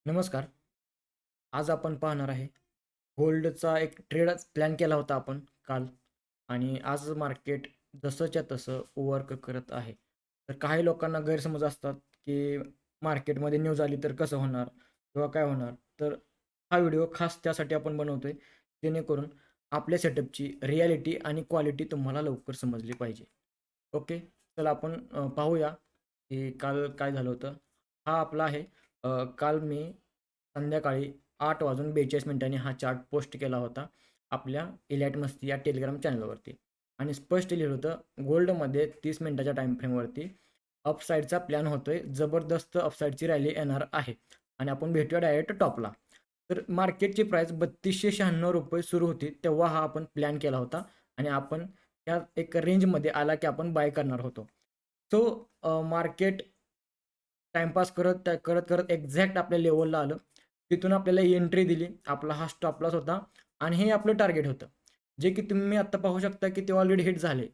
नमस्कार. आज आपण पाहणार आहे गोल्डचा एक ट्रेड प्लॅन केला होता आपण काल आणि आज मार्केट जसंच्या तसं वर्क करत आहे. तर काही लोकांना गैरसमज असतात, की मार्केटमध्ये न्यूज आली तर कसं होणार किंवा काय होणार? तर हा व्हिडिओ खास त्यासाठी आपण बनवतोय, जेणेकरून आपल्या सेटअपची रिॲलिटी आणि क्वालिटी तुम्हाला लवकर समजली पाहिजे. ओके. चला आपण पाहूया, की काल काय झालं होतं. हा आपला आहे. काल मी संध्याकाळी 8:42 हा चार्ट पोस्ट केला होता आपल्या इलाइट मस्ती या टेलिग्राम चॅनलवरती आणि स्पष्ट लिहिलं होतं गोल्डमध्ये 30 मिनिटाच्या टाईम फ्रेमवरती अपसाईडचा प्लॅन होतोय. जबरदस्त अपसाईडची रॅली येणार आहे आणि आपण भेटूया डायरेक्ट टॉपला. तर मार्केटची प्राईस ₹3296 सुरू होती. तेव्हा हा आपण प्लॅन केला होता आणि आपण त्या एक रेंजमध्ये आला की आपण बाय करणार होतो. सो मार्केट टाईमपास करत एक्झॅक्ट आपल्या लेव्हलला आलं. तिथून आपल्याला एंट्री दिली. आपला हा स्टॉप लॉस होता आणि हे आपलं टार्गेट होतं. जे की तुम्ही आता पाहू शकता की ते ऑलरेडी हिट झाले.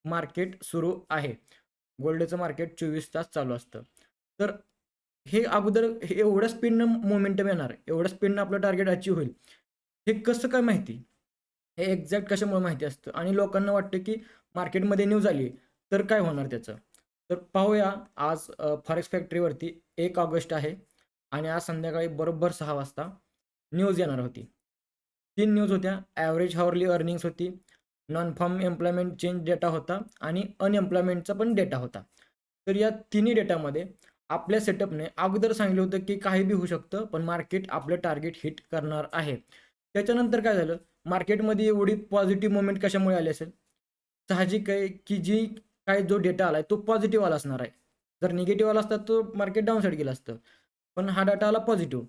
मार्केट सुरू आहे. गोल्डचं मार्केट 24 तास चालू असतं. तर हे अगोदर हे एवढ्या स्पीडनं मोमेंटम येणार, एवढ्या स्पीडनं आपलं टार्गेट अचीव्ह होईल. हे कसं काय माहिती? हे एक्झॅक्ट कशामुळे माहिती असतं आणि लोकांना वाटतं की मार्केटमध्ये न्यूज आली तर काय होणार त्याचं? तर पाहूया आज फॉरेक्स फॅक्टरीवरती 1 ऑगस्ट आहे आणि आज संध्याकाळी बरोबर 6 वाजता न्यूज येणार होती. 3 न्यूज होत्या. ॲव्हरेज हॉवरली अर्निंग्स होती, non farm employment change data होता आणि अनएम्प्लॉयमेंटचा पण डेटा होता. तर या तिन्ही डेटामध्ये आपल्या सेटअपने अगोदर सांगितलं होतं की काही बी होऊ शकतं, पण मार्केट आपलं टार्गेट हिट करणार आहे. त्याच्यानंतर काय झालं, मार्केटमध्ये एवढी पॉझिटिव्ह मोमेंट कशामुळे आली असेल? साहजिक आहे की काही जो डेटा आलाय तो पॉझिटिव्ह आला असणार आहे. जर निगेटिव्ह आला असता तो मार्केट डाउन साइड गेलं असतं. पण हा डाटा आला पॉझिटिव्ह.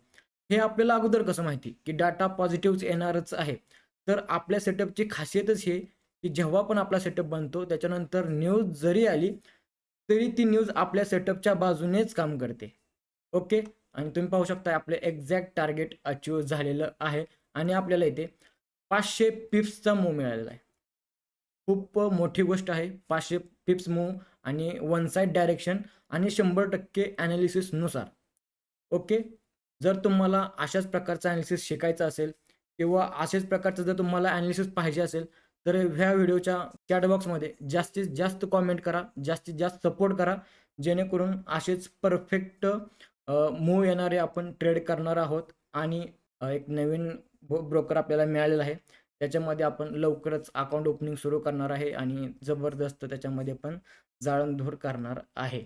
हे आपल्याला अगोदर कसं माहिती की डाटा पॉझिटिव्हच येणारच आहे. तर आपल्या सेटअपची खासियतच ही की जेव्हा पण आपला सेटअप बनतो त्याच्यानंतर न्यूज जरी आली, तरी ती न्यूज आपल्या सेटअपच्या बाजूनेच काम करते. ओके. आणि तुम्ही पाहू शकता आपलं एक्झॅक्ट टार्गेट अचीव्ह झालेलं आहे आणि आपल्याला इथे 500 पिप्सचा मूव्ह मिळालेला आहे. खूप मोठी गोष्ट आहे. 500 पिप्स मूव्ह आणि वन साइड डायरेक्शन आणि 100% ॲनालिसिसनुसार. ओके. जर तुम्हाला अशाच प्रकारचं ॲनालिसिस शिकायचं असेल किंवा अशाच प्रकारचं जर तुम्हाला ॲनालिसिस पाहिजे असेल, तर ह्या व्हिडिओच्या चॅट बॉक्समध्ये जास्तीत जास्त कॉमेंट करा, जास्तीत जास्त सपोर्ट करा. जेणेकरून असेच परफेक्ट मूव्ह येणारे आपण ट्रेड करणार आहोत आणि एक नवीन ब्रोकर आपल्याला मिळालेला आहे. त्याच्यामध्ये आपण लवकरच अकाउंट ओपनिंग सुरू करणार आहे आणि जबरदस्त त्याच्यामध्ये पण जाळंधूर करणार आहे.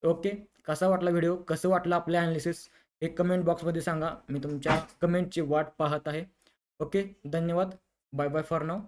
ओके. कसा वाटला व्हिडिओ? कसं वाटलं आपलं ॲनालिसिस? हे कमेंट बॉक्समध्ये सांगा. मी तुमच्या कमेंटची वाट पाहत आहे. ओके. धन्यवाद. Bye bye for now.